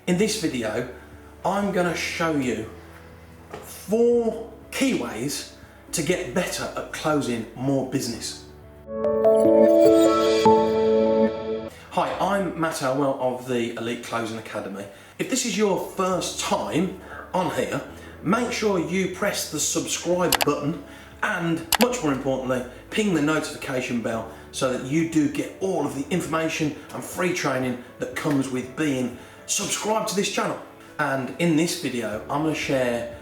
In this video, I'm going to show you 4 key ways to get better at closing more business. Hi, I'm Matt Elwell of the Elite Closing Academy. If this is your first time on here, make sure you press the subscribe button and, much more importantly, ping the notification bell so that you do get all of the information and free training that comes with being subscribed to this channel. And in this video, I'm going to share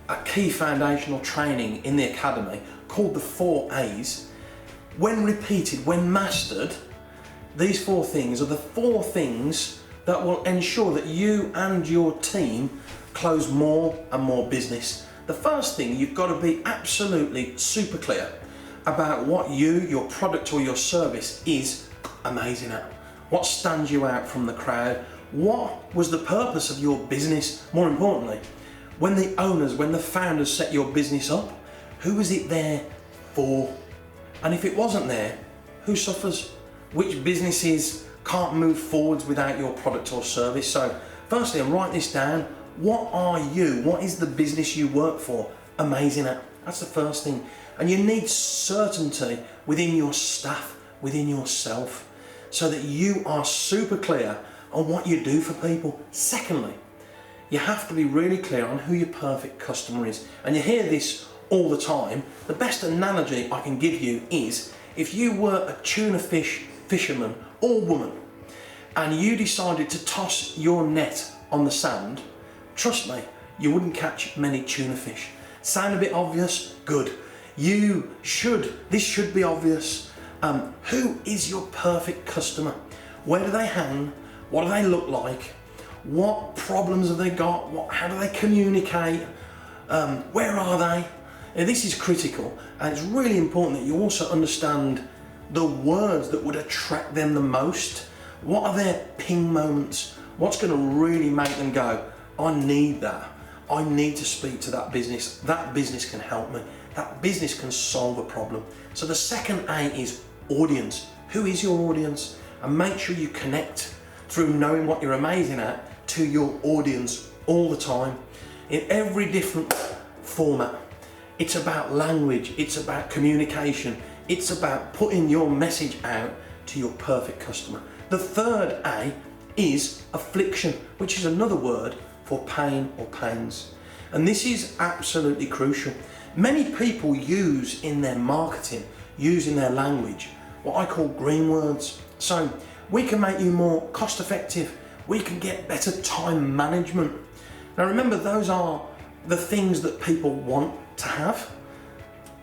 a key foundational training in the Academy called the 4 A's. When repeated, when mastered, these 4 things are the 4 things that will ensure that you and your team close more and more business. The first thing, you've got to be absolutely super clear about what your product or your service is amazing at. What stands you out from the crowd? What was the purpose of your business? More importantly, when the owners, when the founders set your business up, who was it there for? And if it wasn't there, who suffers? Which businesses can't move forwards without your product or service? So firstly, I'm writing this down. What are you? What is the business you work for amazing at? That's the first thing. And you need certainty within your staff, within yourself, so that you are super clear on what you do for people. Secondly, you have to be really clear on who your perfect customer is. And you hear this all the time. The best analogy I can give you is if you were a tuna fisherman or woman and you decided to toss your net on the sand, trust me, you wouldn't catch many tuna fish. Sound a bit obvious? Good. This should be obvious. Who is your perfect customer? Where do they hang? What do they look like? What problems have they got? How do they communicate? Where are they? Now, this is critical, and it's really important that you also understand the words that would attract them the most. What are their ping moments? What's going to really make them go, I need that. I need to speak to that business. That business can help me. That business can solve a problem. So the second A is audience. Who is your audience? And make sure you connect through knowing what you're amazing at to your audience all the time. In every different format. It's about language. It's about communication. It's about putting your message out to your perfect customer. The third A is affliction, which is another word for pain or pains. And this is absolutely crucial. Many people use in their marketing, use in their language, what I call green words. So we can make you more cost effective. We can get better time management. Now remember, those are the things that people want to have.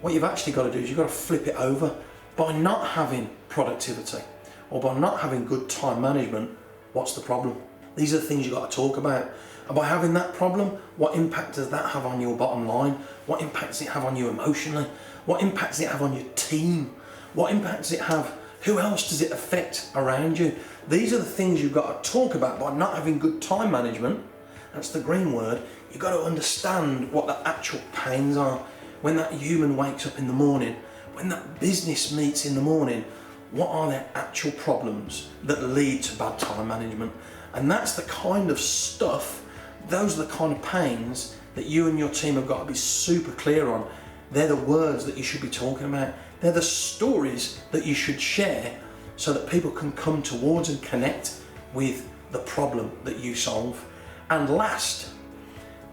What you've actually got to do is you've got to flip it over. By not having productivity or by not having good time management, what's the problem? These are the things you've got to talk about. And by having that problem, what impact does that have on your bottom line? What impact does it have on you emotionally? What impact does it have on your team? What impact does it have? Who else does it affect around you? These are the things you've got to talk about. By not having good time management, that's the green word, you've got to understand what the actual pains are. When that human wakes up in the morning, when that business meets in the morning, what are their actual problems that lead to bad time management? And that's the kind of stuff, those are the kind of pains that you and your team have got to be super clear on. They're the words that you should be talking about. They're the stories that you should share so that people can come towards and connect with the problem that you solve. And last,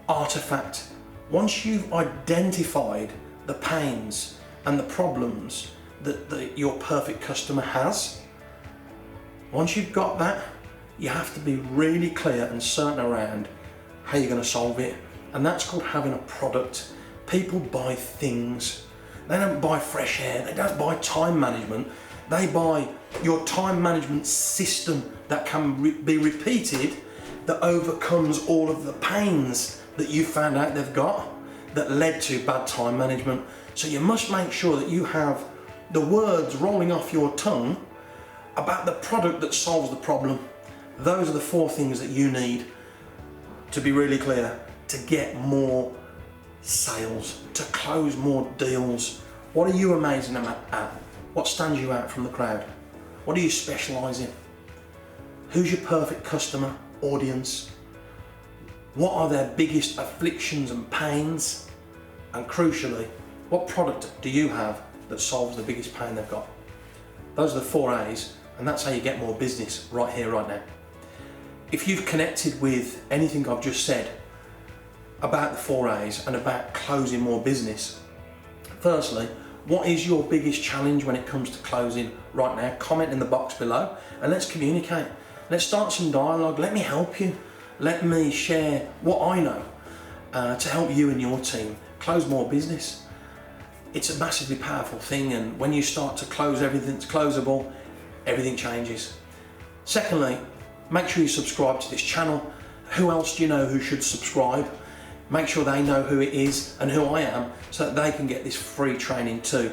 artifact. Once you've identified the pains and the problems that your perfect customer has, once you've got that, you have to be really clear and certain around how you're going to solve it. And that's called having a product. People buy things. They don't buy fresh air. They don't buy time management. They buy your time management system that can be repeated, that overcomes all of the pains that you found out they've got that led to bad time management. So you must make sure that you have the words rolling off your tongue about the product that solves the problem. Those are the 4 things that you need to be really clear, to get more sales, to close more deals. What are you amazing at? What stands you out from the crowd? What do you specialise in? Who's your perfect customer, audience? What are their biggest afflictions and pains? And crucially, what product do you have that solves the biggest pain they've got? Those are the 4 A's, and that's how you get more business right here, right now. If you've connected with anything I've just said about the 4 A's and about closing more business, firstly, what is your biggest challenge when it comes to closing right now? Comment in the box below and let's communicate. Let's start some dialogue. Let me help you. Let me share what I know to help you and your team close more business. It's a massively powerful thing, and when you start to close everything that's closable, everything changes. Secondly, make sure you subscribe to this channel. Who else do you know who should subscribe? Make sure they know who it is and who I am so that they can get this free training too.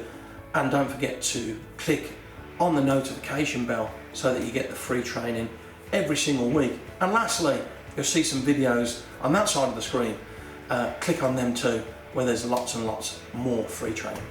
And don't forget to click on the notification bell so that you get the free training every single week. And lastly, you'll see some videos on that side of the screen. Click on them too, where there's lots and lots more free training.